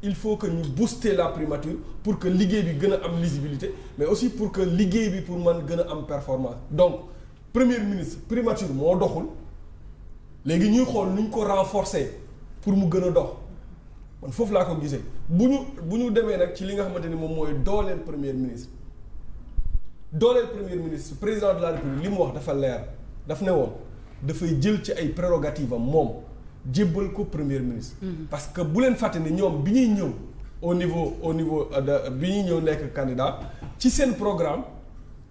il faut que ñu booster la primature pour que liggéey bi gën a am lisibilité mais aussi pour que liggéey bi pour man gën a am performance donc premier ministre primature moo doxul léegi ñuy xool nu ñu ko renforcer pour mu gën a dox man foofu laa ko gisee bu ñu demee nag ci li nga xamante ni moom mooy dooleel premier ministre président de la république li mu wax dafa leer daf ne woon dafay jël ci ay prérogatives am moom jébbal ko premier ministre. parce que bu leen fàtte ni ñoom bi ñuy ñëw au niveau de bi ñuy ñëw nekk candidat ci seen programme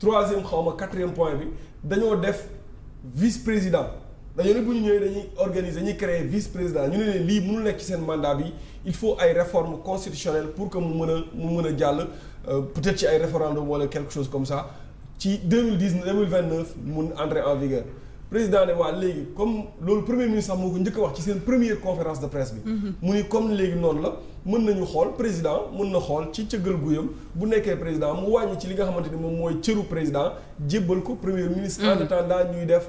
3e xaw ma 4e point bi dañoo def vice président dañoo ne bu ñu ñëwee dañuy créer vice président ñu ne leen lii mënul nekk ci seen mandat bi il faut ay réformes constitutionnelles pour que mu mën a jàll peut-être ci ay référendum wala quelque chose comme ça ci 2029 mun entrer en vigueur. président ne waa léegi comme loolu premier ministre sax moo ko njëkk a wax ci seen première conférence de presse bi. mu ni comme léegi noonu la mën nañu xool président mën na xool ci cëggal guyam bu nekkee président mu wàññi ci li nga xamante ni moom mooy cëru président jébbal ko premier ministre. en attendant ñuy def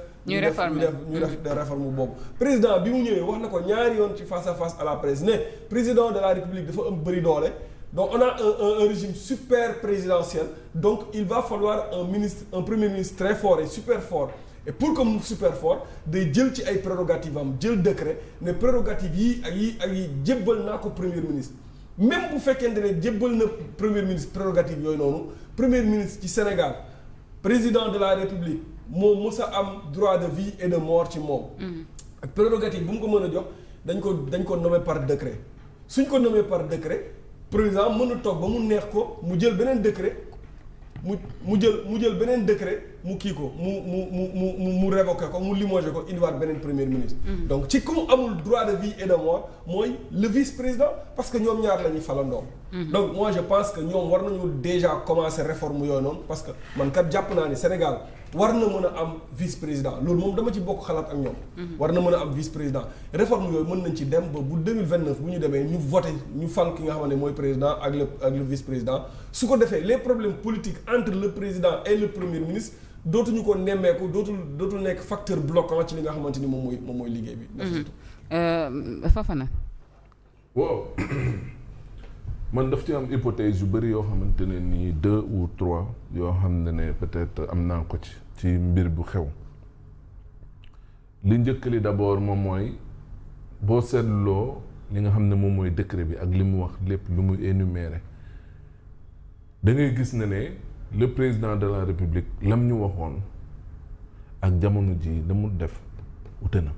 réforme boobu. président bi mu ñëwee wax na ko ñaari yoon ci face à face à la presse ne président de la république dafa am bëri doole. donc on a un régime super présidentiel donc il va falloir un premier ministre très fort et super fort. et pour que mu super fort day jël ci ay prérogatives am jël décret ne prérogatives yi ak yi jébbal naa ko premier ministre même bu fekkente ne jébbal na premier ministre prérogatives yooyu noonu premier ministre ci Sénégal président de la République moo mës a am droit de vie et de mort ci moom. ak prérogative bu mu ko mën a jox dañ ko nommé par décret suñ ko nommé par décret président mën a toog ba mu neex ko mu jël beneen décret. mu jël beneen décret mu kii ko mu révoqué ko mu limogé ko indiwaat beneen premier ministre. donc ci ku mu amul droit de vie et de mort mooy le vice-président parce que ñoom ñaar la ñuy falandoo. donc moi je pense que ñoom war nañu déjà commencer réforme yooyu noonu parce que man kat jàpp naa ni Sénégal war na mën a am vice-président loolu moom dama ci bokk xalaat ak ñoom. war na mën a am vice-président réforme yooyu mën nañ ci dem ba bu 2029 bu ñu demee ñu voté ñu fal ki nga xamante ne mooy président ak le vice-président su ko defee les problèmes politiques entre le président et le premier ministre dootuñu ko nemmeeku dootul nekk facteur bloquant ci li nga xamante ni moom mooy liggéey bi. Fafana. waaw man daf ci am hypothèse yu bëri yoo xamante ne nii 2 ou 3 yoo xam ne peut-être am naa ko ci mbir bu xew li njëkk li d'abord moom mooy boo seetloo li nga xam ne moom mooy décret bi ak li mu wax lépp lu muy énuméré da ngay gis ne le président de la république lam ñu waxoon ak jamono ji da mu def ute na.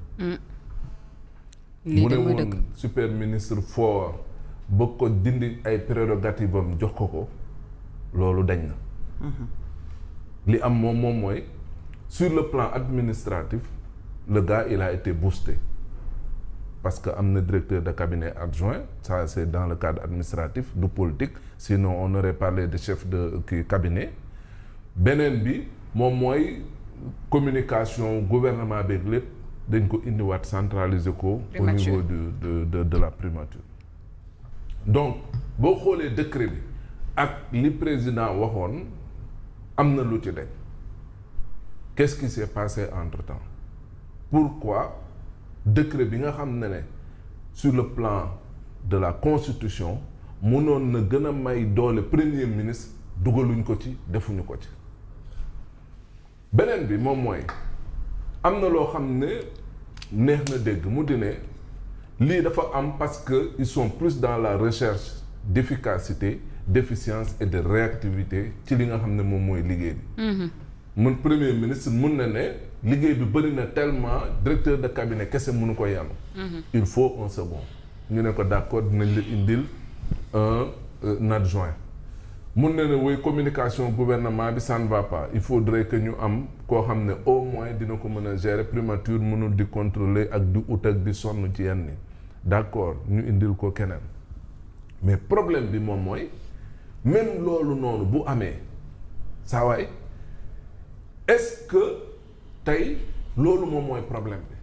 mu ne woon super ministre fort bëgg ko dindi ay prérogatives am jox ko loolu dañ na. li am moom mooy sur le plan administratif le gars il a été boosté parce que am na directeur de cabinet adjoint ça c'est dans le cadre administratif du politique sinon on aurait parlé de chef de cabinet beneen bi moom mooy communication gouvernement beeg lépp dañ ko indiwaat centraliser ko au niveau de la primature donc boo xoolee décret bi ak li président waxoon am na lu ci dekk qu'est-ce qui s'est passé entre-temps pourquoi décret bi nga xam ne sur le plan de la constitution mënoon na gën a may doole premier ministre dugaluñ ko ci defuñu ko ci beneen bi moom mooy am na loo xam ne neex na dégg mu di ne lii dafa am parce que ils sont plus dans la recherche d'efficacité d'efficience et de réactivité ci li nga xam ne moom mooy liggéey bi mun premier ministre mun na ne liggéey bi bëri na tellement directeur de cabinet kese mënu ko yanu il faut un second ñu ne ko d'accord dinañ la indil un adjoint mun na ne woy communication gouvernement bi ça ne va pas il faudrait que ñu am koo xam ne au moins dina ko mën a gérer primature mënul di contrôler ak di ut ak di sonn ci yenn ni d'accord ñu indil ko keneen mais problème bi moom mooy même loolu noonu bu amee saa waay est-ce que tey loolu moom mooy problème bi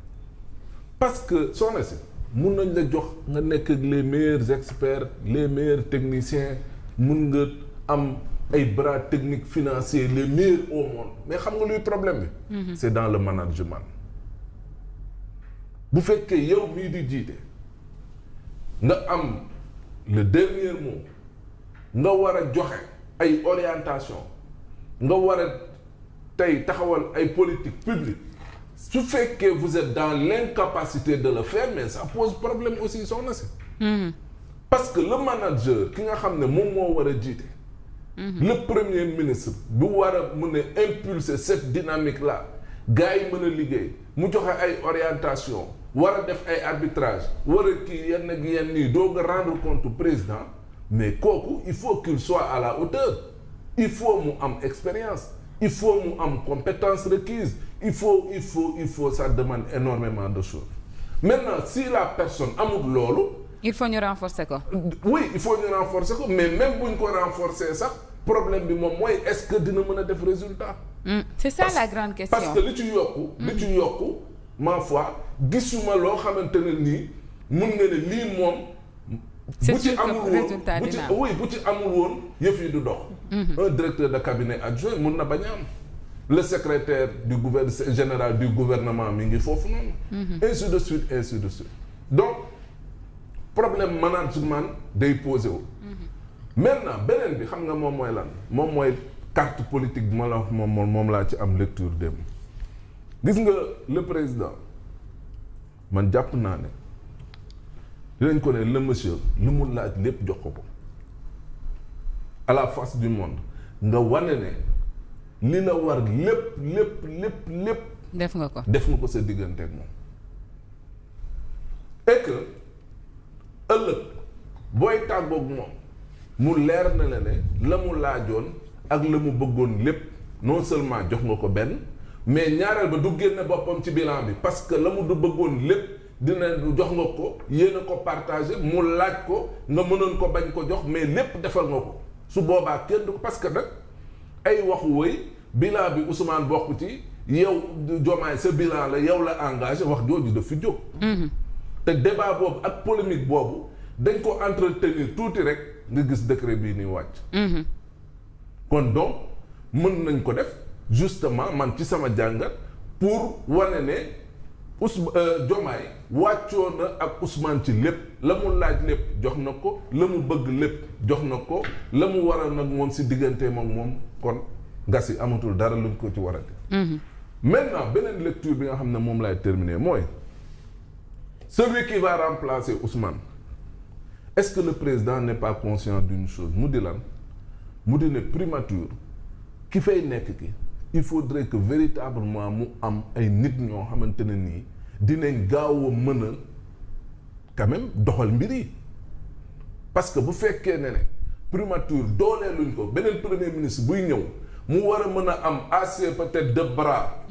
parce que soxna si mun nañ la jox nga nekk ak les meilleurs experts les meilleurs techniciens mun nga am ay bras techniques financiers les meilleurs au monde mais xam nga luy problème bi c'est dans le management bu fekkee yow mii di jiite nga am le dernier mot nga war a joxe ay orientation nga war a tey taxawal ay politique publique su fekkee vous êtes dans l'incapacité de le faire mais ça pose problème aussi soxna si parce que le manager ki nga xam ne moom moo war a jiite le premier ministre bu war a mën a impulser cette dynamique là gars yi mën a liggéey mu joxe ay orientation war a def ay arbitrage war a kii yenn gi yenn nii doog a rendre compte président mais kooku il faut qu'il soit à la hauteur il faut mu am expérience il faut mu am compétence requise il faut ça demande énormément de choses maintenant si la personne amul loolu il faut ñu renforcer ko. oui il faut ñu renforcer ko mais même bu ñu ko renforcer sax problème bi moom mooy est-ce que dina mën a def résultat. C'est ça la grande question. parce que li ci yokku ma foi gisuma loo xamante ne nii mun nga ne lii moom. c'est bu ci sûr amul que résultat dina am bu ci amul woon yëf yi du dox. un directeur de cabinet adjoint mun na bañ a am. le secrétaire du général du gouvernement mi ngi foofu noonu. ainsi de suite donc problème management day posé wu. maintenant beneen bi xam nga moom mooy lan moom mooy carte politique bi ma la wax moom laa ci am lecture démb gis nga le président man jàpp naa ne dinañ ko ne le monsieur lu mu laaj lépp jox ko à la face du monde nga wane ne li la war lépp def nga ko sa diggante ak moom et que ëllëg booy tàggoog moom mu leer na la ne la mu laajoon ak la mu bëggoon lépp non seulement jox nga ko benn mais ñaareel ba du génne boppam ci bilan bi parce que la mu du bëggoon lépp dina jox nga ko yéen a ko partagé mu laaj ko nga mënoon ko bañ ko jox mais lépp defal nga ko su boobaa kenn du ko parce que nag ay waxu wëy bilan bi Ousmane bokk ci yow Diomaye sa bilan la yow la engagé wax jooju daf fi jóg. te débat boobu ak polémique boobu dañ ko entretenir tuuti rek nga gis décret bii ni wàcc. kon donc mën nañ ko def justement man ci sama jàngat pour wane ne Diomaye wàccoo na ak Ousmane ci lépp la mu laaj lépp jox na ko la mu bëgg lépp jox na ko la mu war a nag moom si digganteem ak moom kon gas yi amatul dara luñ ko ci war a def. maintenant beneen lecture bi nga xam ne moom laay terminer mooy celui qui va remplacer Ousmane est-ce que le président n'est pas conscient d'une chose mu di lan mu di ne primature ki fay nekk ki il faudrait que véritablement mu am ay nit ñoo xamante ne nii dinañ gaaw a mën a quand même doxal mbir yi parce que bu fekkee ne primature dooleeluñ ko beneen premier ministre buy ñëw mu war a mën a am assez peut-être de bras.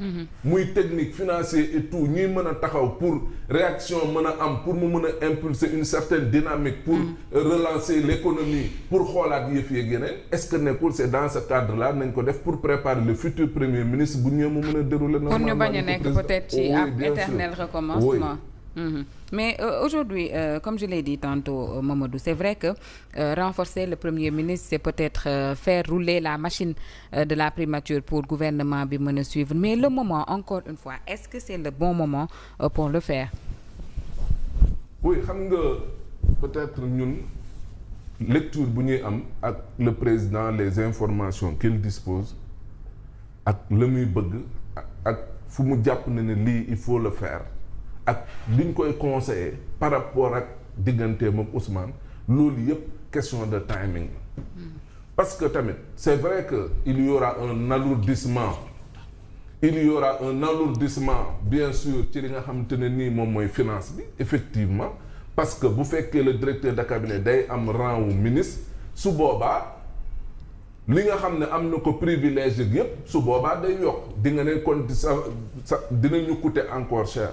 muy technique financier et tout ñuy mën a taxaw pour réaction mën a am pour mu mën a impulser une certaine dynamique pour relancer l'économie pour xoolaat yëf yeeg yeneen est-ce que nekkul c'est dans ce cadre-là nañ ko def pour préparer le futur premier ministre bu ñëwee mu mën a dérouler normalement. pour ñu bañ a nekk peut-être ci ab éternel recommencement. Mais aujourd'hui, comme je l'ai dit tantôt, Mamadou, c'est vrai que renforcer le Premier ministre, c'est peut-être faire rouler la machine de la primature pour le gouvernement bi mën a suivre. Mais le moment, encore une fois, est-ce que c'est le bon moment pour le faire? Oui, xam nga peut-être ñun lecture bu ñuy am ak le président les informations qu'il dispose ak la muy bëgg ak fu mu jàpp ne lii il faut le faire. ak li ñu koy conseiller par rapport ak digganteem ak Ousmane loolu yëpp question de timing la parce que tamit c'est vrai que il y aura un alourdissement bien sûr ci li nga xamante ne nii moom mooy finance bi effectivement parce que bu fekkee le directeur de cabinet day am rang wu ministre su boobaa li nga xam ne am na ko privilège yëpp su boobaa day yokk di nga ne kon sa dinañu coûter encore cher.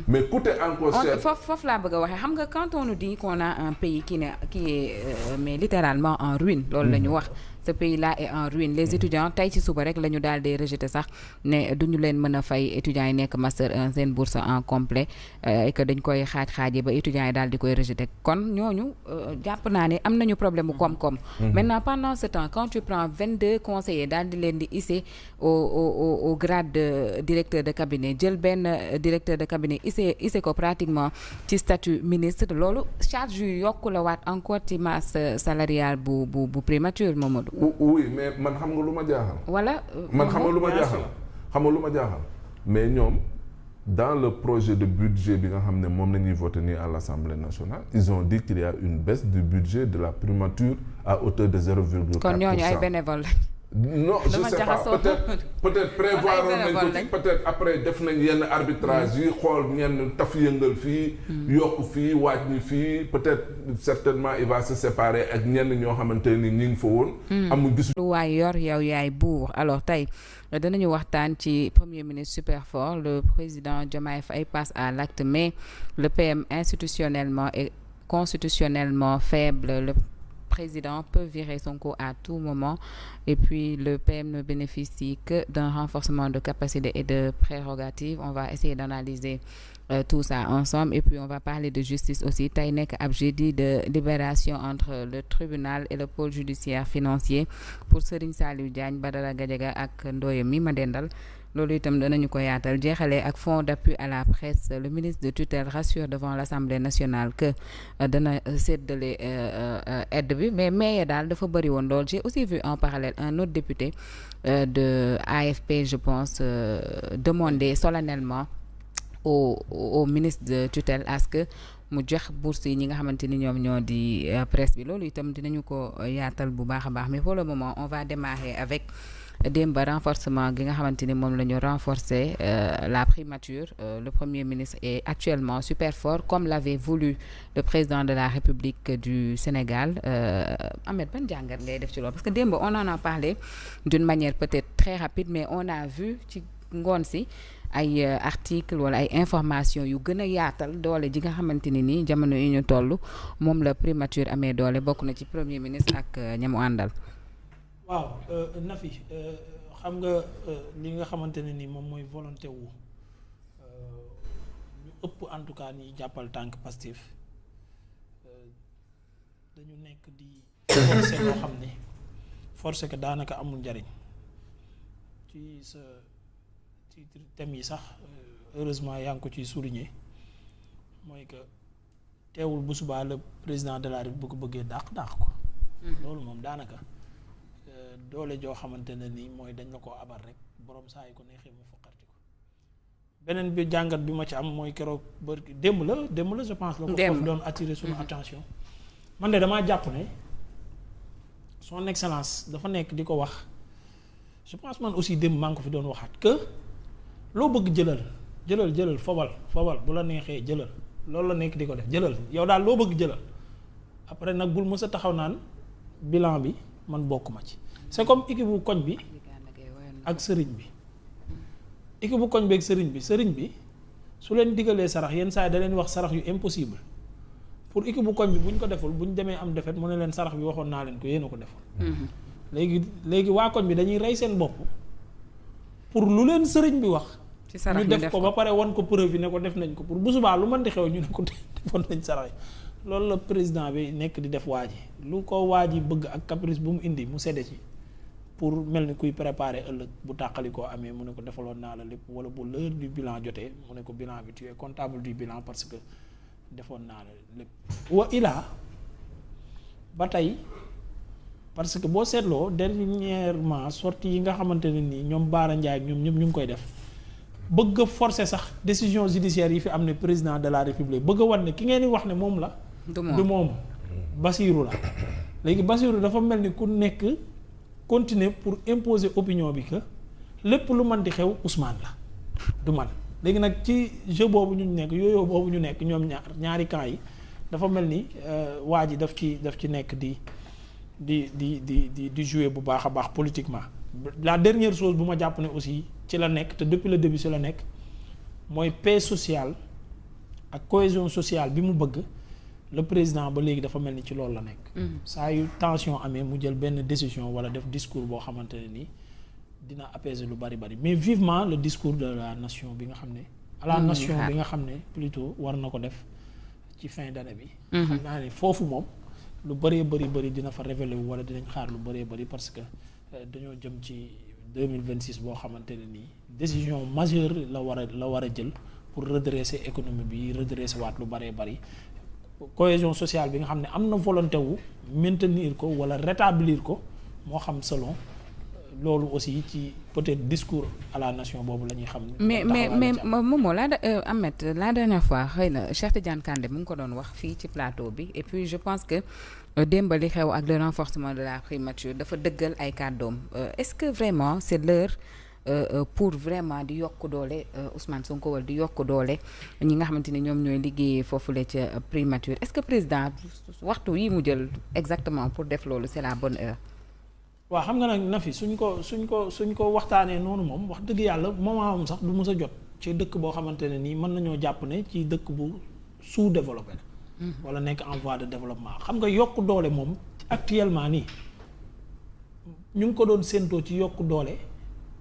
Mais coûter encore cher. foofu laa bëgg a waxee xam nga quand on nous dit qu'on a un pays qui est mais littéralement en ruine loolu la ñu wax ce pays-là est en ruine. Les étudiants tey ci suba rek la ñu daal di rejeter sax ne du ñu leen mën a fay étudiants yi nekk master 1 seen bourse en complet et que dañ koy xaaj-xaaji ba étudiants yi daal di koy rejeter kon ñooñu jàpp naa ne am nañu problème bu koom-koom. Maintenant pendant ce temps quand tu prends 22 conseillers daal di leen di hisser au grade de directeur de cabinet jël benn directeur de cabinet hisser ko pratiquement ci statut ministre loolu charge yu yokku la waat encore ci masse salariale bu primature Mamadou. oui mais man xam nga lu ma jaaxal. voilà man xam nga lu ma jaaxal mais ñoom dans le projet de budget bi nga xam ne moom la ñuy voter nii à l'Assemblée nationale ils ont dit qu'il y a une baisse du budget de la primature à hauteur de 0,4%. kon ñooñu ay bénévoles. non je sais pas peut-être prévoir nañ ko ci peut-être après def nañ yenn arbitrage yi xool ñenn taf yëngal fii yokk fii waaj ñi fii peut-être certainement il va se séparer ak ñenn ñoo xamante ni ñi ngi fa woon amul gisu lu waay yor yow yaay buur alors tey danañu waxtaan ci premier ministre super fort le président Diomaye Faye passe à l'acte mais le PM institutionnellement et constitutionnellement faible. Le président peut virer Sonko à tout moment et puis le PM ne bénéficie que d'un renforcement de capacité et de prérogatives. On va essayer d'analyser tout ça ensemble et puis on va parler de justice aussi tey nekk ab jeudi de libération entre le tribunal et le pôle judiciaire financier pour Serigne Saliou Diagne, Badara Gadiaga ak Ndoye mi ma dendal loolu itam danañu ko yaatal jeexalee ak fonds d'appui à la presse. Le ministre de tutelle rassure devant l'Assemblée nationale que dana séddale aide bi mais daal dafa bëri woon lool. J'ai aussi vu en parallèle un autre député de AFP je pense demander solennellement au ministre de tutelle à ce que mu jox bourse yi ñi nga xamante ni ñoom ñoo di presse bi loolu itam dinañu ko yaatal bu baax a baax mais pour le moment on va démarrer avec démb renforcement gi nga xamante ni moom la ñu renforcer la primature. Le premier ministre est actuellement super fort comme l'avait voulu le président de la République du Sénégal. Ahmed ban jàngat ngay def ci loolu parce que démb on en a parlé d'une manière peut-être très rapide mais on a vu ci ngoon si ay article wala ay information yu gën a yaatal doole ji nga xamante ni nii jamono yi ñu toll moom la primature amee doole bokk na ci premier ministre ak ñamu àndal. waaw Nafi xam nga li nga xamante ne ni moom mooy volonté wu ñu ëpp en tout cas ñi jàppal tànk Pastef dañu nekk di forcer loo xam ne forcer que daanaka amul njariñ ci sa ci thème yi sax heureusement yaa ngi ko ciy souligner mooy que teewul bu subaa le président de la République bu ko bëggee dàq ko loolu moom daanaka doole joo xamante ne nii mooy dañ la ko abal rek borom saa yi ko neexee mu foqarti ko beneen bi jàngat bi ma ci am mooy keroog démb la je pense la ko foofu doon attirer suñu attention man de damaa jàpp ne son excellence dafa nekk di ko wax je pense man aussi démb maa ngi ko fi doon waxaat que loo bëgg jëlal fobal bu la neexee jëlal loolu la nekk di ko def jëlal yow daal loo bëgg jëlal après nag bul mës a taxaw naan bilan bi man bokk ma ci c'est comme équipe bu koñ bi ak sëriñ bi équipe bu koñ bi ak sëriñ bi su leen digalee sarax yenn saa yi da leen wax sarax yu impossible pour équipe bu koñ bi bu ñu ko deful bu ñu demee am defet mu ne leen sarax bi waxoon naa leen ko yéen a ko deful léegi waa koñ bi dañuy rey seen bopp pour lu leen sëriñ bi wax ñu def ko ba pare wan ko preuve yi ne ko def nañ ko pour bu subaa lu mën di xew ñu ne ko defoon nañ sarax yi loolu la président bi nekk di def waa ji lu ko waa ji bëgg ak caprice bu mu indi mu sedde ci pour mel ni kuy préparer ëllëg bu tàqali koo amee mu ne ko defaloon naa la lépp wala bu l'heure du bilan jotee mu ne ko bilan bi tu es comptable du bilan parce que defoon naa la lépp wa ilaa ba tey parce que boo seetloo dernièrement sortie yi nga xamante ne nii ñoom Baara Ndiaye ñoom ñëpp ñu ngi koy def bëgg a forcer sax décision judiciaire yi fi am ne président de la république bëgg a wan ne ki ngeen di wax ne moom la du moom Bassirou la léegi Bassirou dafa mel ni ku nekk continuer pour imposer opinion bi que lépp lu man di xew Ousmane la du man léegi nag ci jeu boobu ñu nekk yooyu boobu ñu nekk ñoom ñaari camp yi dafa mel ni waa ji daf ci nekk di jouer bu baax a baax politiquement. La dernière chose bu ma jàpp ne aussi ci la nekk te depuis le début ci la nekk mooy paix sociale ak cohésion sociale bi mu bëgg le président ba léegi dafa mel ni ci loolu la nekk. saa yu tension amee mu jël benn décision wala def discours boo xamante ne nii dina apaiser lu bari mais vivement le discours de la nation bi nga xam ne. à la nation bi nga xam ne plutôt war na ko def ci fin d'année bi. xam naa ne foofu moom lu bari dina fa révéler wu wala dinañ xaar lu bari parce que dañoo jëm ci 2026 boo xamante ne nii décision majeure la war a jël pour redresser économie bi redresser waat lu bari. cohésion sociale bi nga xam ne am na volonté wu maintenir ko wala rétablir ko moo xam selon loolu aussi ci peut-être discours à la nation boobu la ñuy xam. mais Momo Ahmed la dernière fois xëy na Cheikh Tidiane Kandé mu ngi ko doon wax fii ci plateau bi et puis je pense que démb li xew ak le renforcement de la primature dafa dëggal ay kàddoom est-ce que vraiment c'est l'heure pour vraiment di yokk doole Ousmane Sonko wala di yokk doole ñi nga xamante ni ñoom ñooy liggéeyee foofule ca primature est-ce que président waxtu yi mu jël exactement pour def loolu c'est la bonne heure. waaw xam nga nag Nafi suñ ko waxtaanee noonu moom wax dëgg yàlla moment am sax du mës a jot ci dëkk boo xamante ne nii mën nañoo jàpp ne ci dëkk bu sous-développé la. wala nekk en voie de développement xam nga yokk doole moom actuellement nii ñu ngi ko doon séentoo ci yokk doole.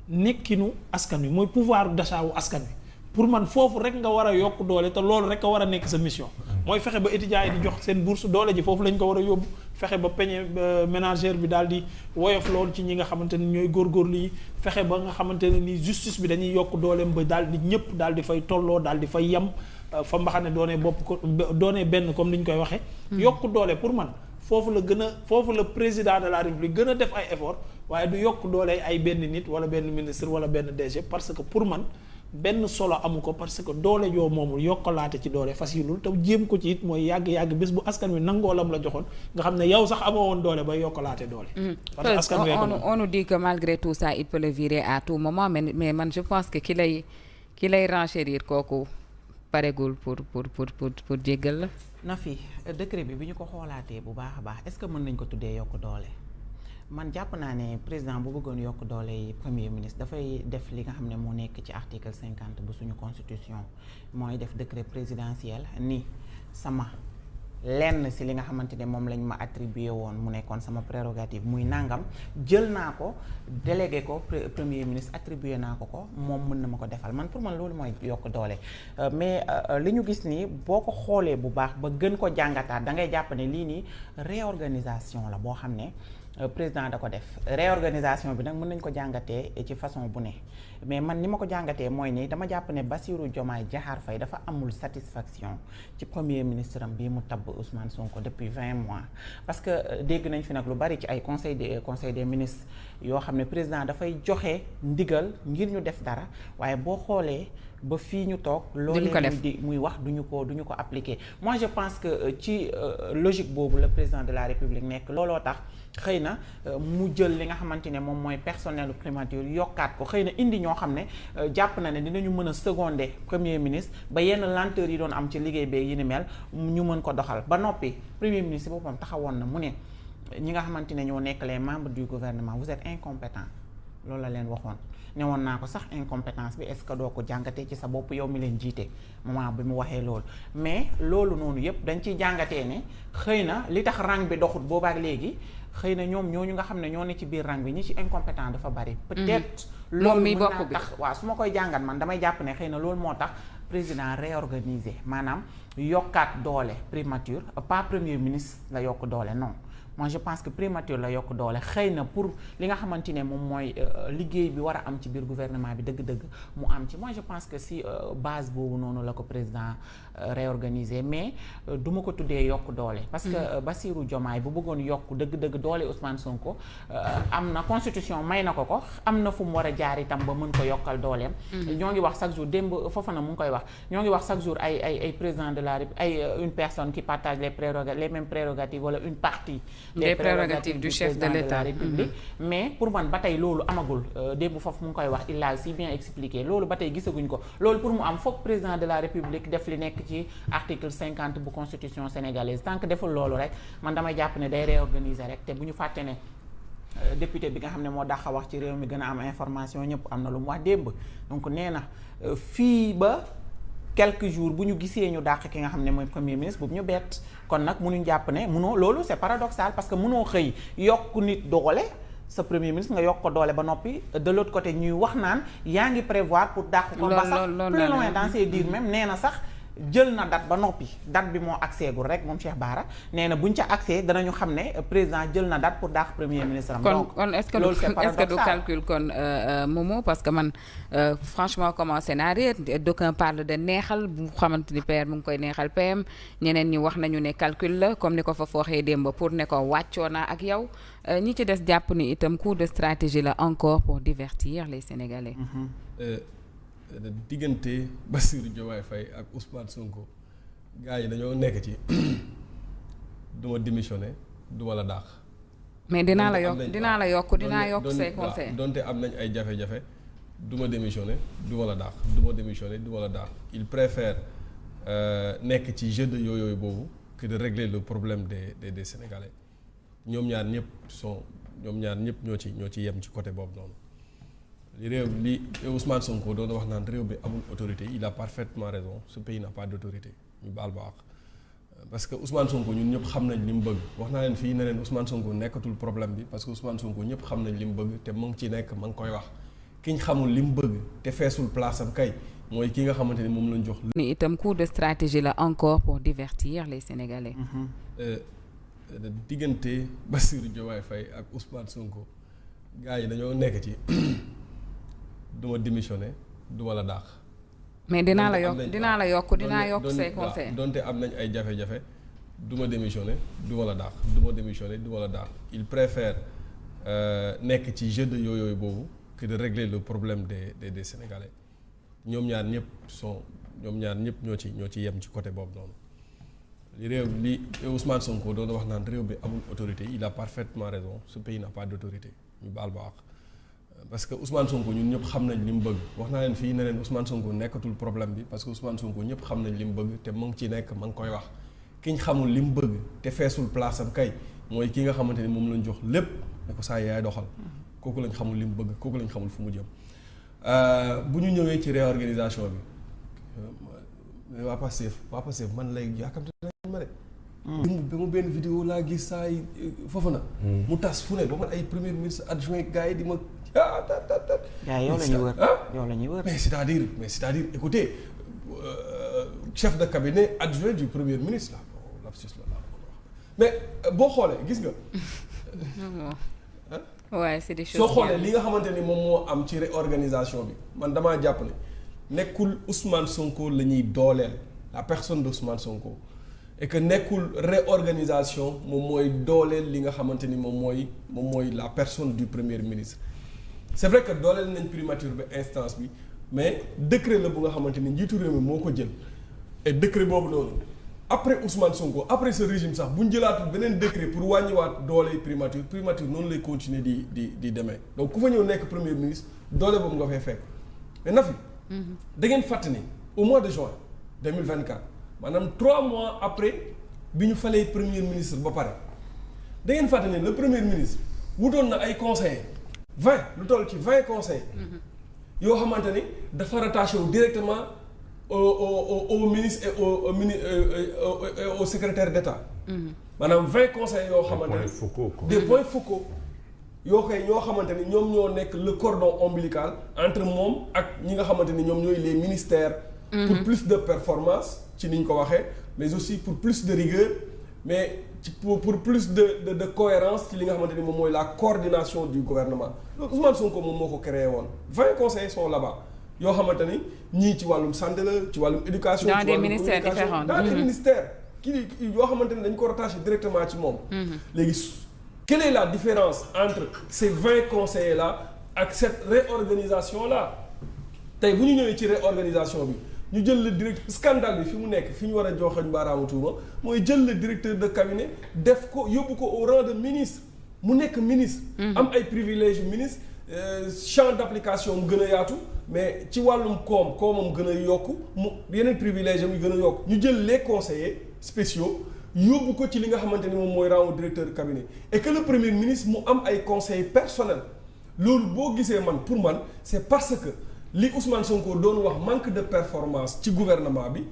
nekkinu askan wi mooy pouvoir d'achat wu askan wi pour man foofu rek nga war a yokk doole te loolu rek a war a nekk sa mission mooy fexe ba étudiants yi di jox seen bourse doole ji foofu lañ ko war a yóbbu fexe ba peñe ménagère bi daal di woyof loolu ci ñi nga xamante ni ñooy góorgóorlu yi fexe ba nga xamante ne ni justice bi dañuy yokk dooleem ba daal di ñëpp daal di fay tolloo daal di fay yem fa mbaxane doonee bopp ko doonee benn comme ni ñu koy waxee yokk doole pour man foofu la président de la république gën a def ay effort waaye du yokk doole ay benn nit wala benn ministre wala benn DG parce que pour man benn solo amu ko parce que doole joo moomul yokkalaate ci doole fasilul te jéem ko ci it mooy yàgg bés bu askan wi nangoolam la joxoon nga xam ne yow sax amoo woon doole bay yokkalaate doole. parce que askan wi on nous dit que malgré tout ça il peut le virer à tout moment mais man je pense que ki lay renchérir kooku paregul pour jéggal la. Nafi décret bi ñu ko xoolaatee bu baax a baax est-ce que mën nañ ko tuddee yokk doole man jàpp naa ne président bu bëggoon yokk doole yi premier ministre dafay def li nga xam ne moo nekk ci article 50 bu suñu constitution mooy def décret présidentiel ni sama lenn si li nga xamante ne moom lañ ma attribué woon mu nekkoon sama prérogative muy nangam jël naa ko délégué ko premier ministre attribué naa ko moom mën na ma ko defal man pour man loolu mooy yokk doole mais li ñu gis nii boo ko xoolee bu baax ba gën ko jàngataat da ngay jàpp ne lii nii réorganisation la boo xam ne président da ko def réorganisation bi nag mën nañ ko jàngatee ci façon bu ne mais man ni ma ko jàngatee mooy ni dama jàpp ne Bassirou Diomaye Diakhar Faye dafa amul satisfaction ci premier ministre am bii mu tabb Ousmane Sonko depuis 20 mois parce que dégg nañ fi nag lu bari ci ay conseil des ministres yoo xam ne président dafay joxe ndigal ngir ñu def dara waaye boo xoolee ba fii ñu toog loolee di muy wax duñu ko appliquer moi je pense que ci logique boobu le président de la République nekk looloo tax xëy na mu jël li nga xamante ne moom mooy personnel primature yokkaat ko xëy na indi ñoo xam ne jàpp na ne dinañu mën a seconder premier ministre ba yenn lenteur yi doon am ci liggéey bee yi ni mel ñu mën ko doxal ba noppi premier ministre boppam taxawoon na mu ne ñi nga xamante ne ñoo nekk les membres du gouvernement vous êtes incompétents loolu la leen waxoon ne woon naa ko sax incompétence bi est-ce que doo ko jàngatee ci sa bopp yow mi leen jiite moment bi mu waxee loolu mais loolu noonu yépp dañ ciy jàngatee ne xëy na li tax rang bi doxut boobaak léegi xëy na ñoom ñooñu nga xam ne ñoo ne ci biir rang bi ñi ci incompétent dafa bari peut-être loolu mën naa tax waaw su ma koy jàngat man damay jàpp ne xëy na loolu moo tax président réorganiser maanaam yokkaat doole primature pas premier ministre la yokk doole non moi je pense que primature la yokk doole xëy na pour li nga xamante ne moom mooy liggéey bi war a am ci biir gouvernement bi dëgg-dëgg mu am ci moi je pense que si base boobu noonu la ko président réorganiser mais du ma ko tuddee yokk doole parce que Bassirou Diomaye bu bëggoon yokk dëgg-dëgg doole Ousmane Sonko am na constitution may na ko am na fu mu war a jaar itam ba mën ko yokkal dooleem ñoo ngi wax chaque jour démb Fofana mu ngi koy wax ñoo ngi wax chaque jour ay président de la République ay une personne qui partage les mêmes prérogatives wala une partie des prérogatives du chef de l'État République mais pour man ba tey loolu amagul démb foofu mu ngi koy wax il a si bien expliqué loolu ba tey gisaguñ ko loolu pour mu am foog président de la République def li nekk ci article 50 bu constitution sénégalaise tant que deful loolu rek man damay jàpp ne day réorganiser rek te bu ñu fàtte ne député bi nga xam ne moo dàq wax ci réew mi gën a am information ñëpp am na lu mu wax démb donc nee na fii ba quelques jours bu ñu gisee ñu dàq ki nga xam ne mooy premier ministre boobu ñu bett kon nag mënuñ jàpp ne mënoo loolu c'est paradoxal parce que mënoo xëy yokk nit doole sa premier ministre nga yokk ko doole ba noppi de l'autre côté ñuy wax naan yaa ngi prévoir pour dàq ko ba sax plus loin dans ses dires même nee na sax jël na date ba noppi date bi moo accès gul rek moom Cheikh Bara nee na buñ ca accès danañu xam ne président jël na date pour dàq premier ministre am. donc kon est-ce que du calcul kon Momo parce que man franchement commencé naa réer d'aucuns parlent de neexal bu xamante ni PR mu ngi koy neexal PM ñeneen ñi wax nañu ne calcul la comme ni ko fa fooxee démb pour ne ko wàccoo naa ak yow ñi ci des jàpp ni itam coup de stratégie la encore pour divertir les Sénégalais. diggante Bassirou Diomaye Faye ak Ousmane Sonko gars yi dañoo nekk ci duma démissionner duma la dàq. mais dinaa yokk say conseils. donte am nañ ay jafe-jafe duma démissionner duma la dàq duma la dàq il préfère nekk ci jeu de yooyu boobu que de régler le problème des Sénégalais ñoom ñaar ñëpp ñoo ci yem ci côté boobu noonu. li Ousmane Sonko doon wax naan réew bi amul autorité il a parfaitement raison ce pays n'a pas d'autorité ñu baal baax parce que Ousmane Sonko ñun ñëpp xam nañ li mu bëgg wax naa leen fii ne leen Ousmane Sonko nekkatul problème bi parce que Ousmane Sonko ñëpp xam nañ li mu bëgg te mu ngi ci nekk ma ngi koy wax ki ñu xamul li mu bëgg te feesul place am kay mooy ki nga xamante ni moom lañ jox. ni itam coup de stratégie la encore pour divertir les Sénégalais. diggante Bassirou Diomaye Faye ak Ousmane Sonko gars yi dañoo nekk ci. duma démissionner duma la dàq. mais dinaa yokk say conseils. donte am nañ ay jafe-jafe duma démissionner duma la dàq il préfère nekk ci jeu de yooyu boobu que de régler le problème des Sénégalais ñoom ñaar ñëpp ñoo ci yem ci côté boobu noonu. li Ousmane Sonko doon wax naan réew bi amul autorité il a parfaitement raison ce pays n'a pas d'autorité ñu baal baax. parce que Ousmane Sonko ñun ñëpp xam nañ li mu bëgg wax naa leen fii ne leen Ousmane Sonko nekkatul problème bi parce que Ousmane Sonko ñëpp xam nañ li mu bëgg te mu ngi ci nekk ma ngi koy wax ki ñu xamul li mu bëgg te feesul place am kay mooy ki nga xamante ni moom lañ jox lépp ne ko saa yaay doxal kooku lañ xamul li mu bëgg kooku lañ xamul fu mu jëm. bu ñu ñëwee ci réorganisation bi waa Pastef man lay yàkkamte nañ ma de. ba mu benn vidéo laa gis saa yi foofu na. mu tas fu ne ba man ay premier ministre adjoint gars yi di ma. yow la ñuy wër. mais c'est-à-dire écoutez chef de cabinet adjoint du premier ministre la lapsus la mais boo xoolee gis nga. waaw c'est des choses. soo xoolee li nga xamante ni moom moo am ci réorganisation bi man damaa jàpp ne nekkul Ousmane Sonko la ñuy dooleel la personne de Ousmane Sonko et que nekkul réorganisation moom mooy dooleel li nga xamante ni moom mooy la personne du premier ministre. c'est vrai que dooleel nañ primature bi instance bi mais décret la bu nga xamante ni njiitu réew mi moo ko jël et décret boobu noonu après Ousmane Sonko après ce régime sax bu ñu jëlaatul beneen décret pour wàññiwaat doole primature noonu lay continuer di demee donc ku fa ñëw nekk premier ministre doole boobu nga fay fekk mais na fi da ngeen fàtte ni au mois de juin 2024 maanaam 3 mois après bi ñu falee premier ministre ba pare da ngeen fàtte ni le premier ministre wutoon na ay conseillers 20 lu toll ci 20 conseils yoo xamante ni dafa rattaché wu directement au ministre et au secrétaire d'État maanaam 20 conseils yoo xamante ni des points focaux ñoo xamante ni ñoom ñoo nekk le cordon ombilical entre moom ak ñi nga xamante ni ñoom ñooy les ministères pour plus de performance ci ni ñu ko waxee mais aussi pour plus de rigueur mais pour plus de cohérence ci li nga xamante ni moom mooy la coordination du gouvernement donc Ousmane Sonko moom moo ko créé woon 20 conseillers sont là-bas yoo xamante ni ñii ci wàllum santé la ci wàllum éducation dans des ministères différents dans des ministères kii yoo xamante ni dañ ko rattaché directement ci moom léegi quelle est la différence entre ces 20 conseillers là ak cette réorganisation là tey bu ñu ñëwee ci réorganisation bi ñu jël le directeur scandale bi fi mu nekk fi ñu war a joxoñ baaraamu tuuma mooy jël le directeur de cabinet def ko yóbbu ko au rang de ministre mu nekk ministre am ay privilèges yu ministre champ d'application mu gën a yaatu mais ci wàllum koomam gën a yokku mu yeneen privilèges am yu gën a yokku ñu jël les conseillers spéciaux yóbbu ko ci li nga xamante ni moom mooy rang directeur de cabinet et que le premier ministre mu am ay conseils personnels loolu boo gisee man pour man c'est parce que li Ousmane Sonko doon wax manque de performance ci gouvernement bi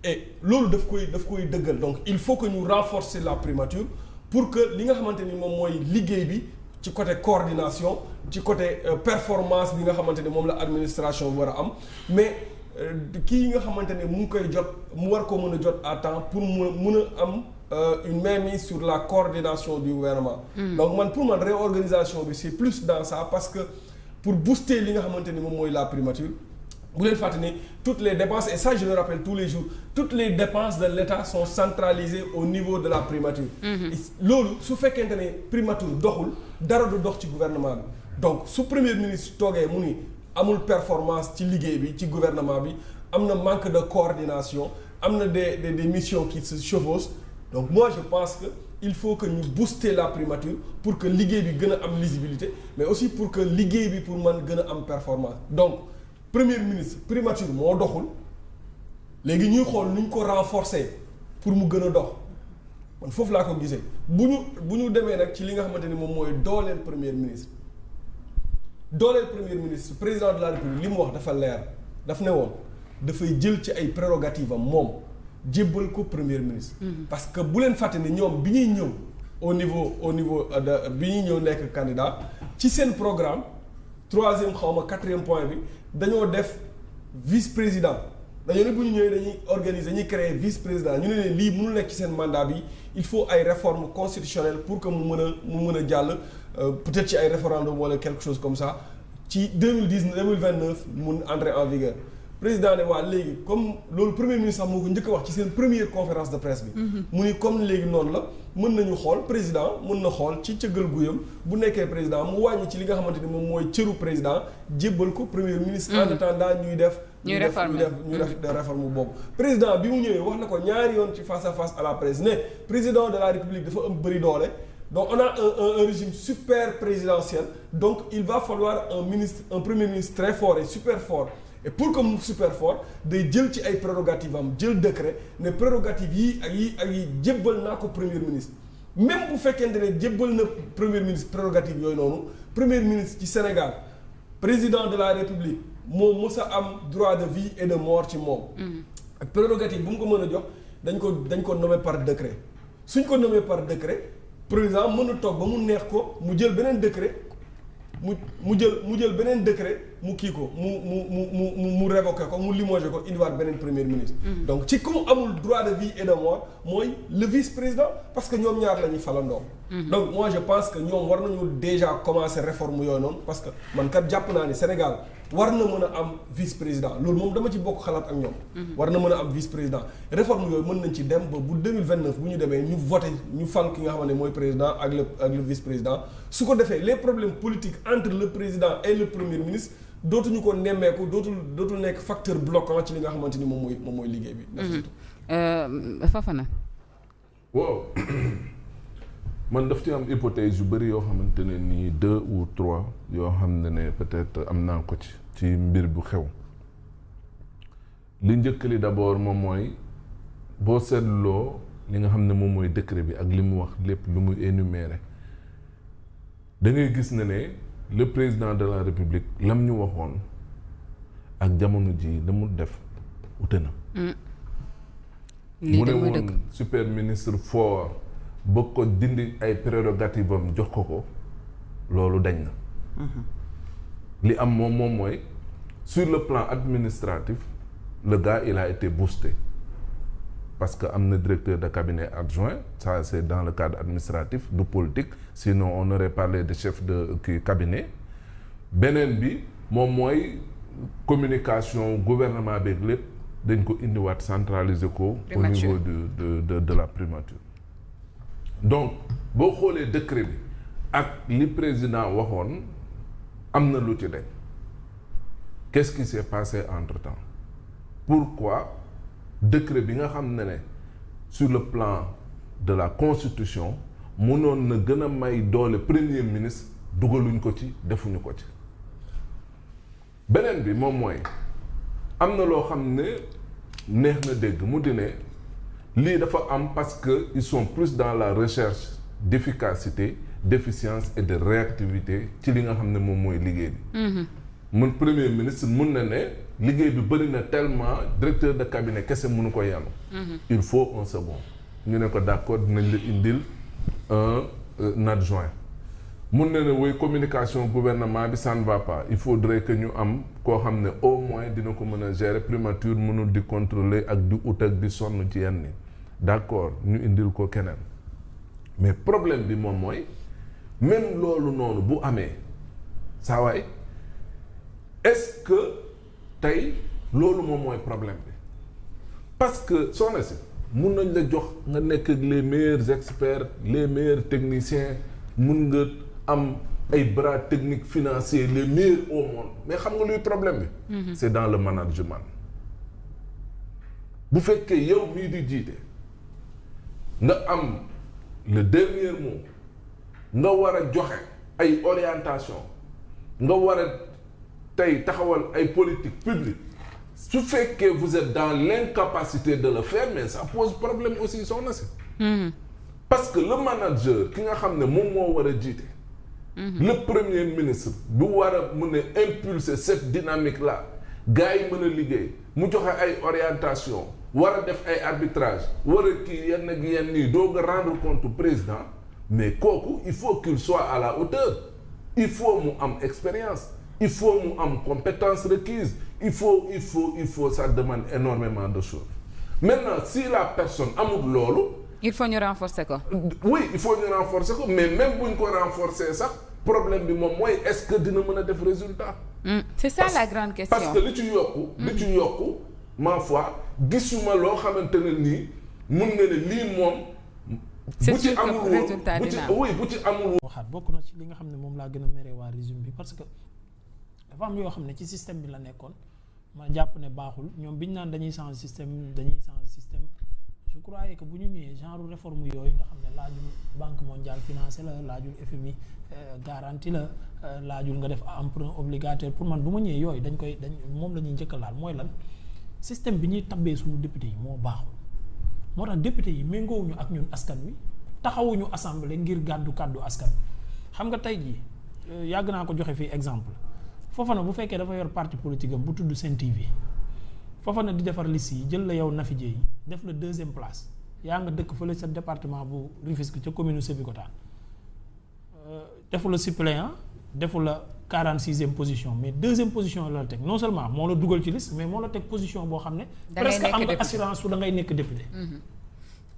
et loolu daf koy dëggal donc il faut que ñu renforcer la primature pour que li nga xamante ni moom mooy liggéey bi ci côté coordination ci côté performance bi nga xamante ni moom la administration war a am mais kii nga xamante ne mu ngi koy jot mu war ko mën a jot à temps pour mun a am une mainmise sur la coordination du gouvernement. Donc pour man réorganisation bi c'est plus dans ça parce que pour booster li nga xamante ni moom mooy la primature bu leen fàtte ni toutes les dépenses et ça je le rappelle tous les jours toutes les dépenses de l'État sont centralisées au niveau de la primature. Loolu su fekkente ne primature doxul dara du dox ci gouvernement bi donc su premier ministre toogee mu ni amul performance ci liggéey bi ci gouvernement bi am na manque de coordination am na des missions qui se chevauchent donc moi je pense que il faut que ñu booster la primature pour que liggéey bi gën a am lisibilité mais aussi pour que liggéey bi pour man gën a am performance donc premier ministre primature moo doxul léegi ñuy xool nu ñu ko renforcer pour mu gën a dox man foofu laa ko gisee bu ñu demee nag ci li nga xamante ni moom mooy dooleel premier ministre président de la république li mu wax dafa leer daf ne woon dafay jël ci ay prérogatives am moom jébbal ko premier ministre. parce que bu leen fàtte ni ñoom bi ñuy ñëw au niveau de bi ñuy ñëw nekk candidat ci seen programme 3e xaw ma 4e point bi dañoo def vice-président dañoo ne bu ñu ñëwee dañuy créer vice-président ñu ne leen lii mënul nekk ci seen mandat bi il faut ay réformes constitutionnelles pour que mu mën a jàll peut-être ci ay référendum wala quelque chose comme ça ci 2029 mun entrer en vigueur. président ne waa léegi comme loolu premier ministre sax moo ko njëkk a wax ci seen première conférence de presse bi. mu ni comme léegi noonu la mën nañu xool président mën na xool ci cëggal guyam bu nekkee président mu wàññi ci li nga xamante ni moom mooy cëru président jébbal ko premier ministre. en attendant ñuy def réforme boobu. président bi mu ñëwee wax na ko ñaari yoon ci face à face à la presse ne président de la république dafa am bëri doole. donc on a un régime super présidentiel donc il va falloir un premier ministre très fort et super fort. et pour que mu super fort day jël ci ay prérogatives am jël décret ne prérogatives yi ak yi jébbal naa ko premier ministre même bu fekkente ne jébbal na premier ministre prérogatives yooyu noonu premier ministre ci Sénégal président de la République moo mës a am droit de vie et de mort ci moom. ak prérogative bu mu ko mën a jox dañ ko nommé par décret suñ ko nommé par décret président mën a toog ba mu neex ko mu jël beneen décret. mu jël beneen décret mu kii ko mu révoqué ko mu limogé ko indiwaat beneen premier ministre. donc ci ku mu amul droit de vie et de mort mooy le vice-président parce que ñoom ñaar la ñuy falandoo. donc moi je pense que ñoom war nañu déjà commencer réforme yooyu noonu parce que man kat jàpp naa ni Sénégal war na mën a am vice-président loolu moom dama ci bokk xalaat ak ñoom. war na mën a am vice-président réforme yooyu mën nañ ci dem ba bu 2029 bu ñu demee ñu voté ñu fal ki nga xam ne mooy président ak le vice-président su ko defee les problèmes politiques entre le président et le premier ministre dootuñu ko nemmeeku dootul nekk facteur bloquant ci li nga xamante ni moom mooy liggéey bi. Fafana. waaw man daf ci am hypothèse yu bëri yoo xamante ne nii 2 ou 3 yoo xam ne peut-être am naa ko ci mbir bu xew li njëkk li d'abord moom mooy boo seetloo li nga xam ne moom mooy décret bi ak li mu wax lépp lu muy énuméré da ngay gis ne le président de la République lam ñu waxoon ak jamono ji la mu def ute na. mu ne woon super ministre fort bëgg ko dindi ay prérogatives am jox ko loolu dañ na. li am moom mooy sur le plan administratif le gars il a été boosté parce que am na directeur de cabinet adjoint ça c'est dans le cadre administratif du politique sinon on aurait parlé de chef de cabinet beneen bi moom mooy communication gouvernement beeg lépp dañ ko indiwaat centraliser ko au niveau de la primature donc boo xoolee décret bi ak li président waxoon am na lu ci de qu'est-ce qui s'est passé entre-temps pourquoi décret bi nga xam ne sur le plan de la constitution mënoon na gën a may doole premier ministre dugaluñ ko ci defuñu ko ci beneen bi moom mooy am na loo xam ne neex na dégg mu di ne lii dafa am parce que ils sont plus dans la recherche d'efficacité d'efficience et de réactivité ci li nga xam ne moom mooy liggéey bi mun premier ministre mun na ne liggéey bi bëri na tellement directeur de cabinet kese mënu ko yanu. Il faut un second. ñu ne ko d'accord dinañ la indil un adjoint. mun na ne woy communication gouvernement bi ça ne va pas il faudrait que ñu am koo xam ne au moins dina ko mën a gérer primature mënul di contrôler ak di ut ak di sonn ci yenn ni d'accord ñu indil ko keneen mais problème bi moom mooy même loolu noonu bu amee saa waay est-ce que tey loolu moom mooy problème bi parce que soxna si mun nañ la jox nga nekk ak les meilleurs experts les meilleurs techniciens mun nga am ay bras techniques financiers les meilleurs au monde mais xam nga luy problème bi. C'est dans le management. bu fekkee yow mii di jiite nga am le dernier mot nga war a joxe ay orientation nga war a tey taxawal ay politique publique su fekkee vous êtes dans l'incapacité de le faire mais ça pose problème aussi soxna si. parce que le manager ki nga xam ne moom moo war a jiite. le premier ministre bu war a mën a impulser cette dynamique là gars yi mën a liggéey mu joxe ay orientation war a def ay arbitrage war a kii yenn ak yenn nii doog a rendre compte président mais kooku il faut qu'il soit à la hauteur il faut mu am expérience il faut mu am compétence requise il faut ça demande énormément de choses maintenant si la personne amul loolu il faut ñu renforcer ko. oui il faut ñu renforcer ko mais même buñ ko renforcer sax problème bi moom mooy est-ce que dina mën a def résultat. C'est ça la grande question. parce que li ci yokku ma foi gisuma loo xamante ne nii mun nga ne lii moom. c'est bu ci sûr amul que résultat dina am bu ci amul. waxaat bokk na ci li nga xam ne moom laa gën a mere waa régime bi parce que dafa am yoo xam ne ci système bi la nekkoon ma jàpp ne baaxul ñoom biñ naan dañuy changer système je croyais que bu ñu ñëwee genre réforme yooyu nga xam ne laajul banque mondiale financée la laajul FMI garantie la laajul nga def emprunt obligataire pour man bu ma ñëwee yooyu dañ moom la ñuy njëkk a laal mooy lan système bi ñuy tabbee suñu député yi moo baaxul moo tax député yi méngoowuñu ak ñun askan wi taxawuñu assemblée ngir kàddu askan wi xam nga tey jii yàgg naa ko joxe fii exemple Fofana bu fekkee dafa yor parti politique am bu tudd Sen TV Fofana di defar liste yi jël la yow Nafi Dièye def la 2e place yaa nga dëkk fële sa département bu Rufisque ca commune Sébikotane defu la suppléant defu la 46e position mais 2e position la teg non seulement moo la dugal ci liste mais moo la teg position boo xam ne presque am nga assurance su da ngay nekk député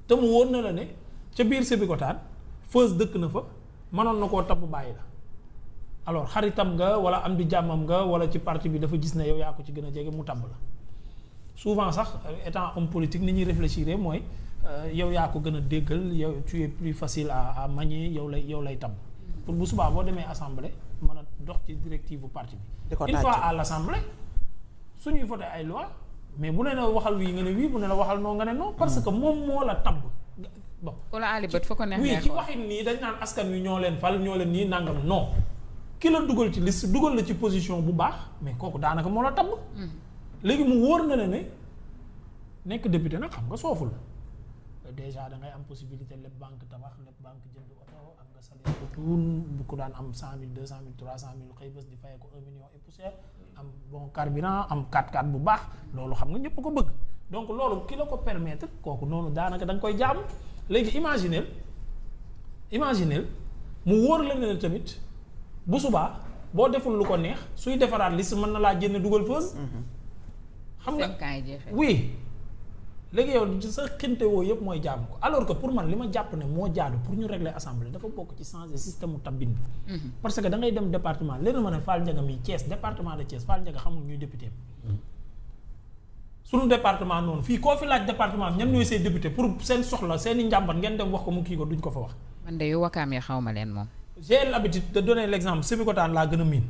te mu wóor na la ne ca biir Sébikotane Feuz dëkk na fa mënoon na koo tabb bàyyi la alors xaritam nga wala am di jàmmam nga wala ci parti bi dafa gis ne yow yaa ko ci gën a jege mu tabb la souvent sax étant homme politique ni ñuy réfléchir mooy yow yaa ko gën a déggal yow tu es plus facile à manier yow lay tabb pour bu subaa boo demee assemblée mën a dox ci directive bu parti bi. une fois à l'assemblée suñuy voté ay loi mais bu ne la waxal wii nga ne wii bu ne la waxal non nga ne non. parce que moom moo la tabb bon. wala Ali bët foo ko neexee oui ci waxin nii dañ naan askan wi ñoo leen fal ñoo leen nii nangam non ki la dugal ci liste dugal la ci position bu baax mais kooku daanaka moo la tabb. léegi mu wóor na la ne nekk député nag xam nga sooful déjà da ngay am possibilité lépp banque tabax lépp banque jënd oto am nga salaire bu tuun bu ko daan am 100 000 200 000 300 000 xëy bés di fayee ko 1 million et poussière am bon carburant am 4x4 bu baax loolu xam nga ñëpp ko bëgg donc loolu ki la ko permettre kooku noonu daanaka da nga koy jaamu léegi imagineel mu wóor la ne tamit bu subaa boo deful lu ko neex suy defaraat liste mën na laa génne dugal Feuz. xam nga oui léegi yow sa xinte woo yëpp mooy jaamu ko alors que pour man li ma jàpp ne moo jaadu pour ñu régler assemblée dafa bokk ci changer système mu tabbin bi. parce que da ngay dem département léegi ma ne Fall Ndiaga mi Thiès département de Thiès Fall Ndiaga xamul ñuy député sunu département noonu fii koo fi laaj département bi ñan ñooy say député pour seen soxla seen i njàmbat ngeen dem wax ko mu kii ko duñ ko fa wax. man de yu Wakaam yi xaw ma leen moom. j'ai l'habitude de donner l'exemple Sébikotane laa gën a miin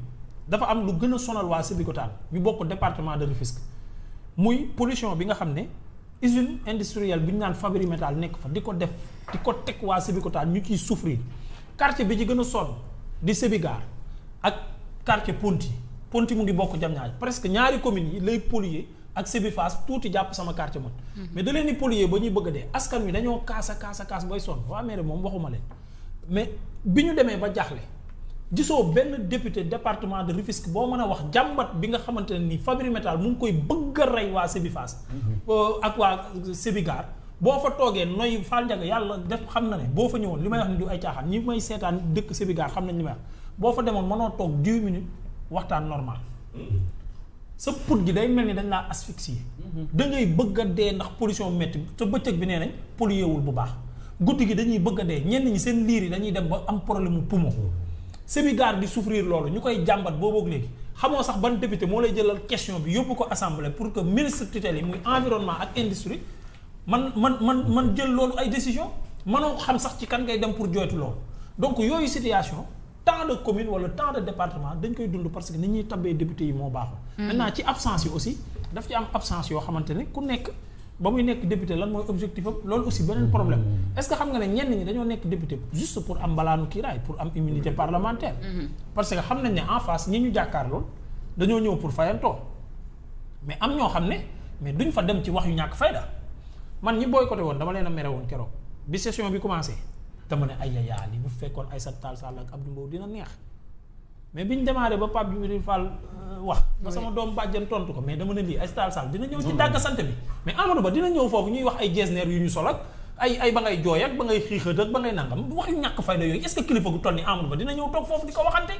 dafa am lu gën a sonal waa Sébikotane ñu bokk département de Rufisque muy pollution bi nga xam ne usine industrielle bi ñu naan Fabri Métal nekk fa di ko teg waa Sébikotane ñu ciy souffrir quartier bi ci gën a sonn di Sébigar ak quartier Ponty mu ngi bokk Diamniadio presque ñaari communes yi lay polluer ak Sébifaas tuuti jàpp sama quartier man mais da leen di polluer ba ñuy bëgg a dee askan wi dañoo kaas booy sonn waa mairie moom waxuma leen mais bi ñu demee ba jaaxle gisoo benn député département de Rufisque boo mën a wax jàmbat bi nga xamante ne ni Fabri Metal mu ngi koy bëgg a rey waa Sébifaas ak waa Sébigar boo fa toogee noy Fall Ndiaga yàlla def xam na ne boo fa ñëwoon li may wax ni du ay caaxaan ñi may seetaan dëkk Sébigar xam nañ li may wax boo fa demoon mënoo toog 10 minutes waxtaan normal sa put gi day mel ni dañ laa asphyxier da ngay bëgg a dee ndax pollution métti te bëccëg bi nee nañ polluéwul bu baax guddi gi dañuy bëgg a dee ñenn ñi seen liir yi dañuy dem ba am problème mu poumon Sébigar di souffrir loolu ñu koy jàmbat booboog léegi xamoo sax ban député moo lay jëlal question bi yóbbu ko assemblée pour que ministre tutelle yi muy environnement ak industrie man jël loolu ay décision mënoo xam sax ci kan ngay dem pour jooytu loolu donc yooyu situation tant de commune wala tant de département dañ koy dund parce que ni ñuy tabbee député yi moo baaxul. maintenant ci absence yi aussi daf ci am absence yoo xamante ne ku nekk ba muy nekk député lan mooy objectif am loolu aussi beneen problème est-ce que xam nga ne ñenn ñi dañoo nekk député juste pour am mbalaanu kiiraay pour am immunité parlementaire. parce que xam nañ ne en face ñi ñu jàkkaar lool dañoo ñëw pour fayantoo mais am ñoo xam ne mais duñ fa dem ci wax yu ñàkk fayda man ñi boycotté woon dama leen a mere woon keroog bi session bi commencé dama ne ay yayaa li bu fekkoon Aïssata Tall Sall ak Abdou Mbow dina neex mais biñ démarré ba Pape Djibril Fall wax ba sama doom bàjjen tontu ko mais dama ne lii Aïssata Tall Sall dina ñëw ci dàgg sant bi mais Amadou Ba dina ñëw foofu ñuy wax ay jesner yu ñu sol ak ay ba ngay jooy ak ba ngay xiixat ak ba ngay nangam wax yu ñàkk fayda yooyu est-ce que kilifa gu toll ni Amadou Ba dina ñëw toog foofu di ko waxante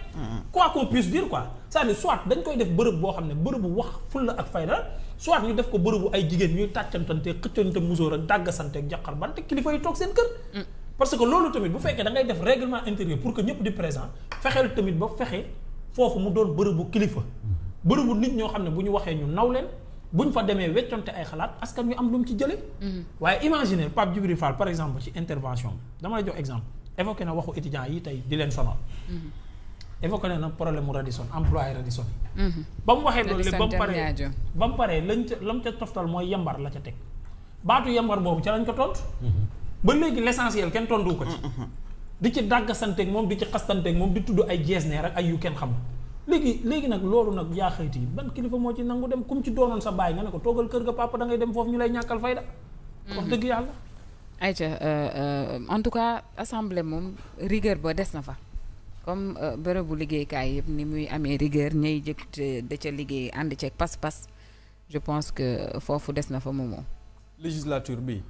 quoi qu'on puisse dire quoi c'est-à-dire soit dañ koy def bërëb boo xam ne bërëbu wax fulla ak fayda soit ñu def ko bërëbu ay jigéen ñuy tàccantante xëccante musóor ak dàggasante ak jaqar bante kilifa yi toog seen kër parce que loolu tamit bu fekkee da ngay def règlement intérieur pour que ñëpp di présent fexeel tamit ba fexe foofu mu doon bërëbu kilifa bërëbu nit ñoo xam ne bu ñu waxee ñu naw leen bu ñu fa demee wecconte ay xalaat askan ñu am lu mu ci jële waaye imaginer Pape Djibril Fall par exemple ci intervention dama lay jox exemple évoqué na waxu étudiants yi tey di leen sonal évoqué na problème mu Radisson employé Radisson yi ba mu waxee loolu lépp ba mu paree lañ ca lam ca toftal mooy yambar la ca teg baatu yambar boobu ca lañ ko tontu ba léegi l'essentiel kenn tontu ko ci di ci dàggasanteeg moom di ci xastanteeg moom di tudd ay jeesneer ak ay yu kenn xam léegi nag loolu nag yaa xayti ban kilifa moo ci nangu dem kum ci doonoon sa baay nga ne ko toogal kër ga papa da ngay dem foofu ñu lay ñàkkal fayda wax dëgg yàlla ayca en tout cas assemblée moom rigueur ba des na fa comme bërëbu liggéeykaay yëpp ni muy amee rigueur ñay jëkk da ca liggéey ànd ceeg pas-pas je pense que foofu des na fa moomoo législature bi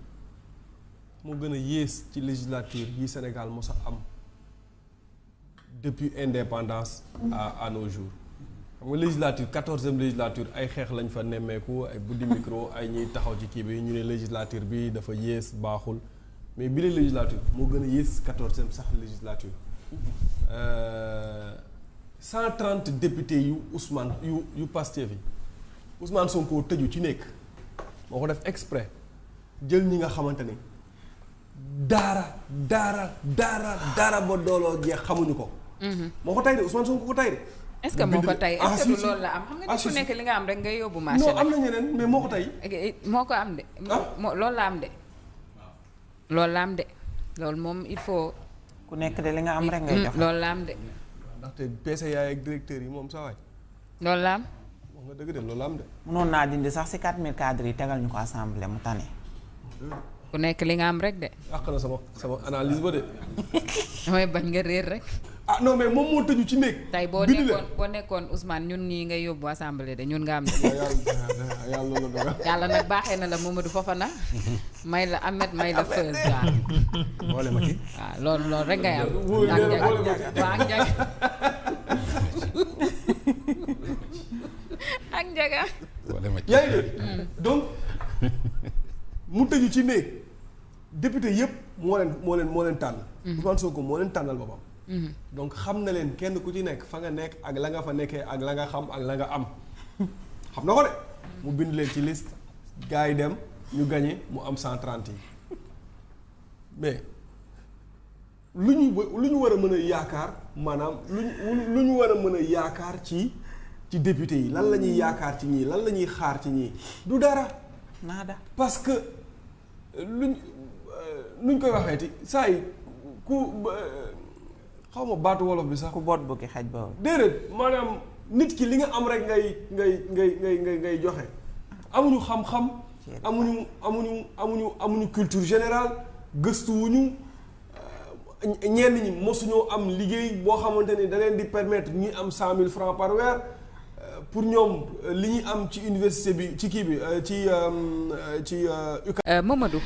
moo gën a yées ci législature yi Sénégal mos a am depuis indépendance à nos jours xam nga législature 14e législature ay xeex lañ fa nemmeeku ay buddi micro ay ñuy taxaw ci kii bi ñu ne législature bi dafa yées baaxul mais bi la législature moo gën a yées 14e sax législature 130 députés yu Ousmane yu Pastef yi Ousmane Sonko tëju ci nekk moo ko def exprès jël ñi nga xamante ni daara ba dooloo jeex xamuñu ko. moo ko tay de Ousmane Sonko ko tay de. est-ce que moo ko tay est-ce que du loolu la am xam nga ni ku nekk li nga am rek ngay yóbbu marché. non am na ñeneen mais moo ko tay. moo ko am de. loolu la am de. loolu la am de loolu moom il faut. ku nekk de li nga am rek ngay jox. loolu la am de. ndaxte PCA ak directeurs yi moom saa waay. loolu la am. wax nga dëgg de loolu la am de. mënoon naa dindi sax si 4000 cadres yi tegal ñu ko assemblée mu tane. ku nekk li nga am rek de. yàq na sama analyse ba de. damay bañ nga réer rek. ah non mais moom moo tëju ci néeg. tey boo nekkoon Ousmane ñun ñii ngay yóbbu assemblée de ñun nga am de. yàlla nag baaxee na la Mamadou Fofana may la Ahmed may la Feuz waaw. boole ma ci. waaw loolu rek ngay am. ak njaga boole ma ci. yaa ngi dégg donc mu tëju ci néeg député yëpp moo leen tànn. Ousmane Sonko moo leen tànnal boppam. donc xam na leen kenn ku ci nekk fa nga nekk ak la nga fa nekkee ak la nga xam ak la nga am xam na ko de mu bind leen ci liste gars yi dem ñu gagné mu am 130 yi mais lu ñu war a mën a yaakaar maanaam lu ñu war a mën a yaakaar ci député yi lan la ñuy yaakaar ci ñii lan la ñuy xaar ci ñii du dara. nada parce que luñ koy waxeeti saa yi ku. xaw ma baatu wolof bi sax. ku boot bukki xaj ba. déedéet maanaam nit ki li nga am rek ngay joxe amuñu xam-xam. amuñu culture générale gëstuwuñu ñenn ñi mosuñoo am liggéey boo xamante ni da leen di permettre ñuy am 100 000 francs par weer pour ñoom li ñuy am ci université bi ci kii bi ci UCAD. Mamadou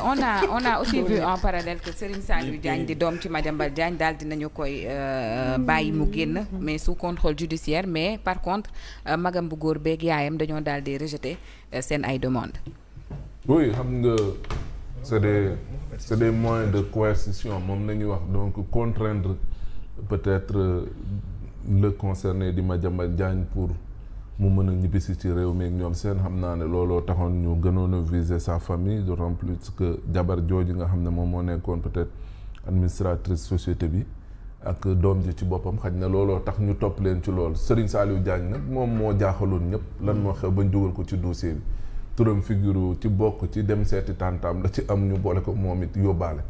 on a aussi vu en parallèle que Serigne Saliou Diagne di doom ci Madiambal Diagne daal dinañu koy bàyyi mu génn mais sous contrôle judiciaire mais par contre magam bu góor beeg yaayam dañoo daal di rejeter seen ay demandes. oui xam nga c'est des moyens de coercition moom nañuy wax donc contraindre peut-être le concerné di Madiambal Diagne pour mu mën a ñibbisi ci réew mi ak ñoom seen xam naa ne looloo taxoon ñu gënoon a viser sa famille d'autant plus que jabar jooju nga xam ne moom moo nekkoon peut-être administratrice société bi ak doom ji ci boppam xaj na looloo tax ñu topp leen ci loolu Serigne Saliou Diagne nag moom moo jaaxaloon ñëpp lan moo xew bañ dugal ko ci dossier bi turam figure ci bokk ci dem seeti tàntaam la ci am ñu boole ko moom it yóbbaale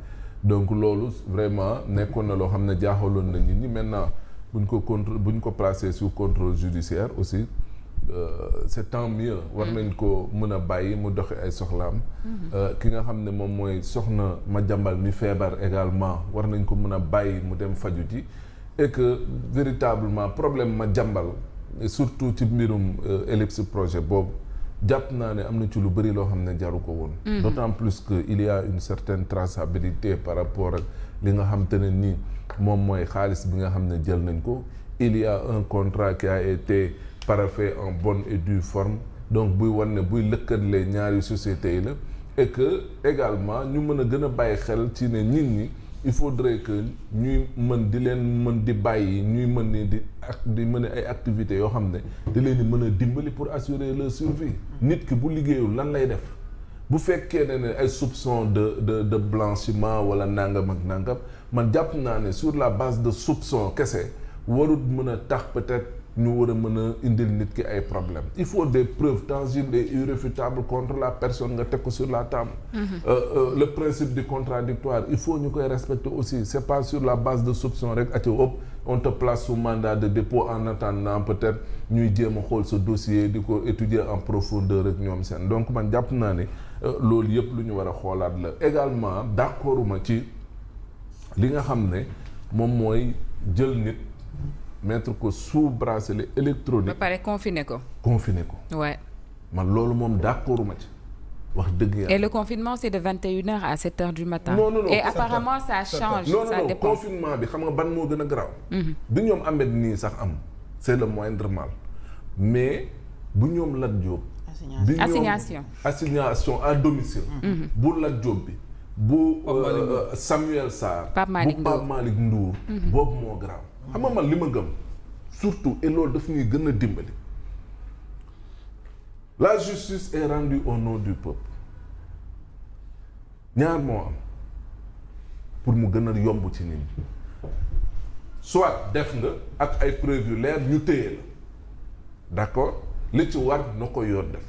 donc loolu vraiment nekkoon na loo xam ne jaaxaloon na nit ñi maintenant buñ ko placé sous contrôle judiciaire aussi c'est tant mieux war nañ ko mën a bàyyi mu doxi ay soxlaam ki nga xam ne moom mooy soxna Madiambal mi feebar également war nañ ko mën a bàyyi mu dem faju ji et que véritablement problème Madiambal surtout ci mbirum ellipse projet boobu jàpp naa ne am na ci lu bëri loo xam ne jaru ko woon d'autant plus que il y a une certaine traçabilité par rapport ak li nga xam te ne nii moom mooy xaalis bi nga xam ne jël nañ ko il y a un contrat qui a été paraphé en bonne et due forme donc buy wan ne buy lëkkalee ñaari sociétés yi la et que également ñu mën a gën a bàyyi xel ci ne nit ñi il faudrait que ñuy mën di bàyyi ñuy mën ni di mën ay activités yoo xam ne di leen di mën a dimbali pour assurer leur survie nit ki bu liggéeyul lan lay def bu fekkee ne ay soupçons de blanchiment wala nangam ak nangam man jàpp naa ne sur la base de soupçons kese warut mën a tax peut-être ñu war a mën a indil nit ki ay problèmes il faut des preuves tangibles et irréfutables contre la personne nga teg ko sur la table. Le principe du contradictoire il faut ñu koy respecter aussi c'est pas sur la base de soupçons rek ati ëpp on te place sous mandat de dépôt en attendant peut-être ñuy jéem a xool sa dossier di ko étudier en profondeur ak ñoom seen donc man jàpp naa ne loolu yëpp lu ñu war a xoolaat la également d'accorduma ci li nga xam ne moom mooy jël nit mettre ko sous bracelet électronique. ba pare confiné ko. ouais. man loolu moom d'accorduma ci wax dëgg yàlla. et le confinement c'est de 21h à 7h du matin. non et apparemment ça change. ça dépend confinement bi xam nga ban moo gën a garaaw. bi ñoom Ahmed nii sax am c'est le moindre mal mais bu ñoom Lat Diop. assignation à domicile. bu Lat Diop bi. bu Samuel Sarr. Pape Malick Ndour boobu moo garaaw. xam nga man li ma gëm surtout et loolu daf ñuy gën a dimbali la justice est rendue au nom du peuple ñaar moo am pour mu gën a yomb ci nit ñi soit def nga ak ay preuves yu leer ñu téye la d'accord li ci war na ko yoon def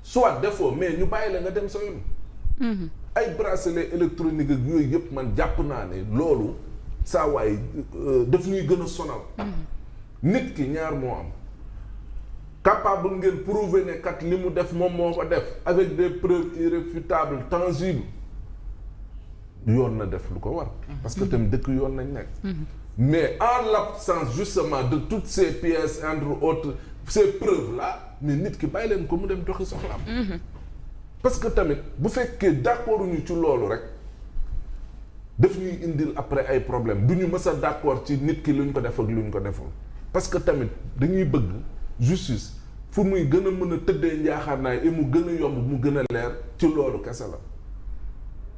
soit defoo mais ñu bàyyi la nga dem sa yoon ay bracelet électronique ak yooyu yëpp man jàpp naa ne loolu saa waay daf ñuy gën a sonal nit ki ñaar moo am capable ngeen prouver ne kat li mu def moom moo ko def avec des preuves irréfutables tangibles yoon na def lu ko war parce que tamit dëkk yoon nañ nekk mais en l'absence justement de toutes ces pièces entre autres ces preuves là mais nit ki bàyyi leen ko mu dem doxi soxlaam parce que tamit bu fekkee d'accord ñu ci loolu rek daf ñuy indil après ay problème du ñu mës a d'accord ci nit ki lu ñu ko def ak lu ñu ko deful parce que tamit dañuy bëgg justice fu muy gën a mën a tëddee njaaxaanaay et mu gën a yomb mu gën a leer ci loolu kese la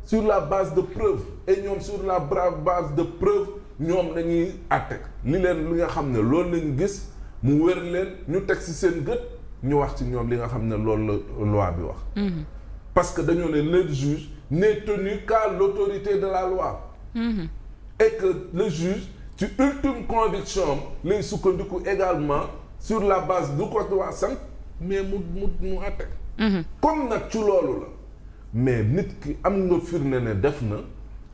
sur la base de preuve et ñoom sur la base de preuve ñoom dañuy àtte li nga xam ne loolu lañu gis mu wér leen ñu teg ci seen gët ñu wax ci ñoom li nga xam ne loolu la loi bi wax parce que dañoo ne le juge n'est tenu qu'à l'autorité de la loi et que le juge ci ultime conviction lay sukkandiku également sur la base du ko waa sant mais mu àtte comme nag ci loolu la mais nit ki am nga firnde ne def na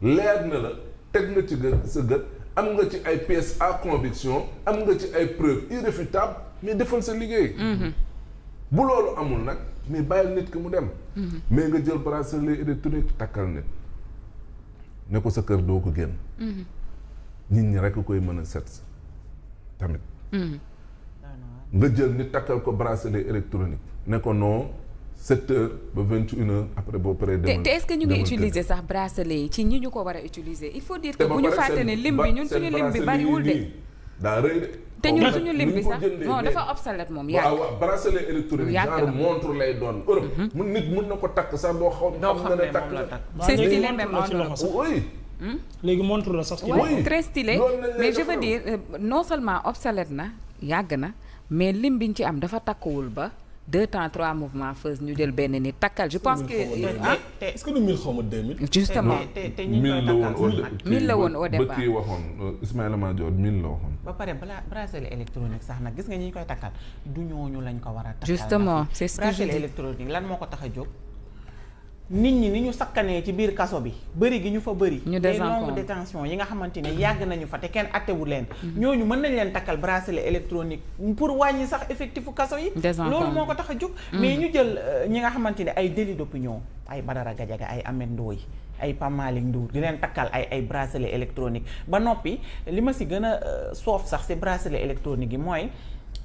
leer na la teg nga ci sa gët am nga ci ay pièces à conviction am nga ci ay preuves irréfutables mais defal sa liggéey bu loolu amul nag mais bàyyil nit ki mu dem mais nga jël bracelet électronique takkal nit ne ko sa kër doo ko génn. nit ñi rek koy mën a seet tamit. nga jël nit takkal ko bracelet électronique ne ko non 7 heures ba 21 heures après boo paree. te est-ce que ñu ngi utiliser sax bracelet yi ci ñi ñu ko war a utiliser il faut dire que bu ñu fàtte ne lim bi ñun suñu lim bi bariwul de. daa rëy de. te ñun suñu lim bi sax non dafa obsolète moom yàgg. waaw bracelet électronique genre montre lay doon. Europe mun nit mun na ko takk sax doo xam ne takk la. c'est stylé même en Europe. oui. léegi montre la sax. oui très stylé mais je veux dire non seulement obsolète na yàgg na mais lim biñ ci am dafa takkuwul ba 2 temps 3 mouvements fës ñu jël benn nit takkal je pense que. est-ce que du 1000 xaw ma 2000. justement te ñi koy takkal 1000 la woon au départ ba kii waxoon Ismaïla Madior 1000 la waxoon. ba pare bracelet électronique sax nag gis nga ñi koy takkal du ñooñu lañ ko war a takkal. justement c'est ce que je dis bracelet électronique lan moo ko tax a jóg. nit ñi ni ñu sakkanee ci biir kaso bi bëri gi ñu fa bëri les longues détention yi nga xamante ne yàgg nañu fa te kenn attewu leen ñooñu mën nañ leen takkal bracelet électronique pour wàññi sax effectifu kaso yi loolu moo ko tax a jóg mais ñu jël ñi nga xamante ne ay délit d'opinion ay Badara Gadiaga ay Ahmed Ndoye ay Pape Malick Ndour di leen takkal ay bracelet électronique ba noppi li ma si gën a soof sax si bracelet électronique yi mooy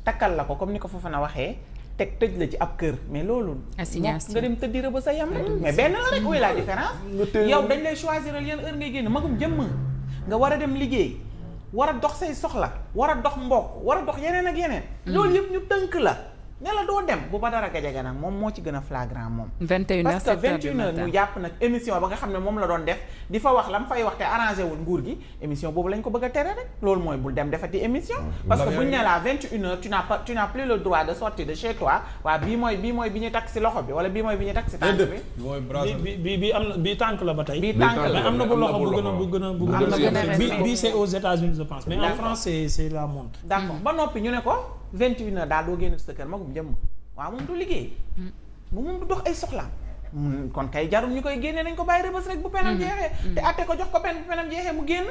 takkal la ko comme ni ko Fofana waxee teg tëj la ci ab kër mais loolu assignation nga dem tëddi rëbb sa yam rek mais benn la rek où est la différence yow dañ lay choisir yan heure ngay génn magum jëmm nga war a dem liggéey war a dox say soxla war a dox mbokk war a dox yeneen ak yeneen loolu yëpp ñu tënk la ne la doo dem bu Badara Gadiaga nag moom moo ci gën a flagrant moom 21h parce que 21h ñu jàpp nag émission ba nga xam ne moom la doon def di fa wax la mu fay wax te arrangé wul nguur gi émission boobu lañ ko bëgg a tere rek loolu mooy bul dem defati émission parce que buñ ne la 21h tu n'as plus le droit de sortir de chez toi waa bii mooy bi ñu takk si loxo bi wala bii mooy bi ñu takk si tànk bi bi am na bii tànk la ba tey bii tànk la mais am na bu loxo bu gën a bii c'est aux États-Unis je pense mais en France c'est la montre d'accord ba noppi ñu ne ko 21h daal doo génn sa kër magum jëmm waaw moom du liggéey moom du dox ay soxlaam kon kay jarul ñu koy génnee nañ ko bàyyi rëbës rek bu penam jeexee te atte ko jox ko pen bu penam jeexee mu génn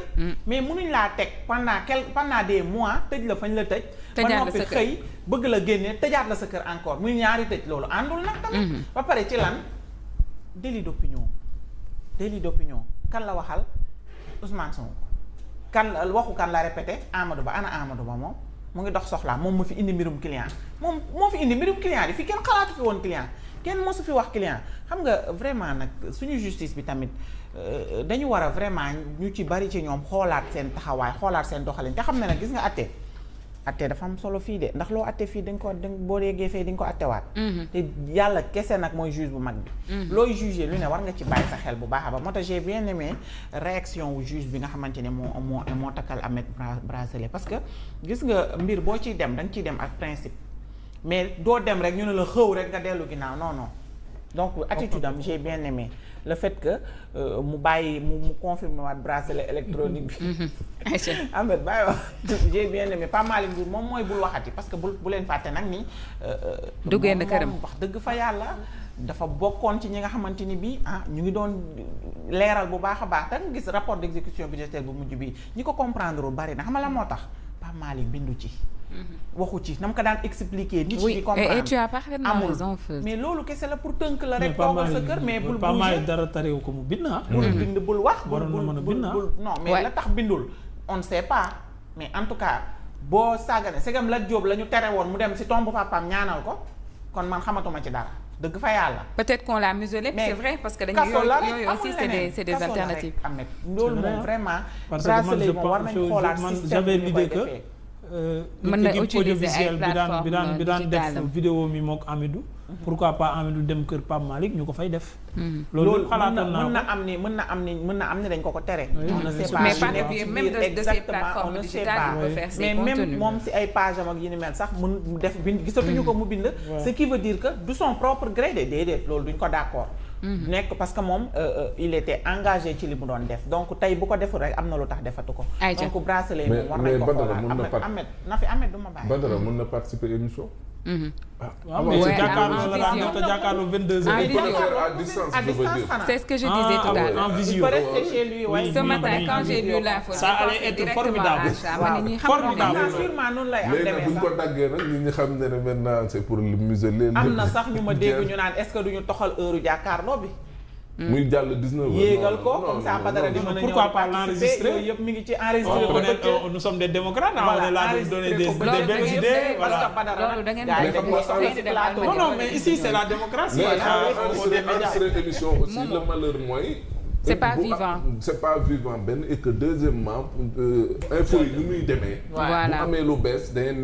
mais munuñ laa teg pendant des mois tëj la fañ la tëj ba noppi xëy bëgg la génnee tëjaat la sa kër encore muy ñaari tëj loolu àndul nag tamit ba pare ci lan délit d'opinion kan la waxal Ousmane Sonko kan waxu kan la répété Amadou Ba ana Amadou Ba moom mu ngi dox soxlaa moom mu fi indi mbirum client moom moo fi indi mbirum client di fi kenn xalaatu fi woon client kenn mosu fi wax client xam nga vraiment nag suñu justice bi tamit dañu war a vraiment ñu ci bari ci ñoom xoolaat seen taxawaay xoolaat seen doxalin te xam ne nag gis nga atte dafa am solo fii de ndax loo atte fii boo yeggee fee di nga ko attewaat te yàlla kese nag mooy juge bu mag bi looy jugé lu ne war nga ci bàyyi sa xel bu baax a baax moo tax j'ai bien aimé réaction wu juge bi nga xamante ne moo takkal Ahmed bracelet parce que gis nga mbir boo ciy dem da nga ciy dem ak principe mais doo dem rek ñu ne la xëw rek nga dellu ginnaaw non donc attitude am j'ai bien aimé le fait que mu bàyyi mu confirmer waat bracelet électronique bi Ahmed bàyyi wax j'ai bien aimé pas Malick Ndour moom mooy bul waxati parce que bu leen fàtte nag ni duggee na këram wax dëgg fa yàlla dafa bokkoon ci ñi nga xamante ni bii ñu ngi doon leeral bu baax a baax da nga gis rapport d'exécution budgétaire bu mujj bi ñi ko comprendre bari na xam nga la moo tax Pape Malick bindu ci waxu ci na mu ko daan expliquer nit ñi comprendre et tu as parfaitement raison mais loolu kese la pour tënk la rek toogal sa kër mais bul bouger dara tarew ko mu bind bul bind bul wax bul non mais la tax bindul on ne sait pas mais en tout cas boo sàggane segam Lat Diop la ñu tere woon mu dem si tombu papaam ñaanal ko kon man xamatuma ci dara dëgg fa yàlla peut-être qu'on l'a muselé c'est vrai parce que dañu yooyu aussi c'est des alternatives loolu moom vraiment bracelet moom war nañu xoolaat système bi ñu koy defee mën na utiliser ay plateformes bi daan def vidéo mi mook Amidou pourquoi pas Amidou dem kër Pape Malick ñu ko fay def loolu xalaatoon naa mën na am ni dañ ko tere on ne sait pas mais pas même de ces plateformes digitales on peut faire ses contenus mais même moom si ay page am ak yi ni mel sax mu def bind gisatuñu ko mu bind ce qui veut dire que du son propre gré de déedéet loolu duñ ko d'accord nekk parce que moom il était engagé ci li mu doon def donc tey bu ko deful rek am na lu tax defatu ko donc bracelet moom war nañ ko xoolaat Ahmed na fi Ahmed du ma bàyyi Badara mën na participer émission waaw mais ci jàkkaarloo la daan te jàkkaarloo 22h. à distance je veux dire. C'est ce que je disais tout à l'heure. En visio. Ce matin quand j'ai lu l'info, ça allait être formidable. formidable sûrement noonu lay am léegi nag demee bu ñu ko sax daggee nag ñi xam ne maintenant c'est pour le museler. am na sax ñu ma dégg ñu naan est-ce que duñu toxal heure jàkkaarloo bi muy jàll 19 heures. yéegal ko comme ça Badara di mën a ñëw pourquoi pas l'enregistrer yooyu yëpp mi ngi ci enregistré. nous sommes des démocrates. on est là de donner des belles idées. voilà loolu da ngeen non mais ici c'est la démocratie. mais émission aussi le malheur mooy. c'est pas vivant c'est pas vivant benn et que deuxièmement info yi ni muy demee. voilà bu amee lu bees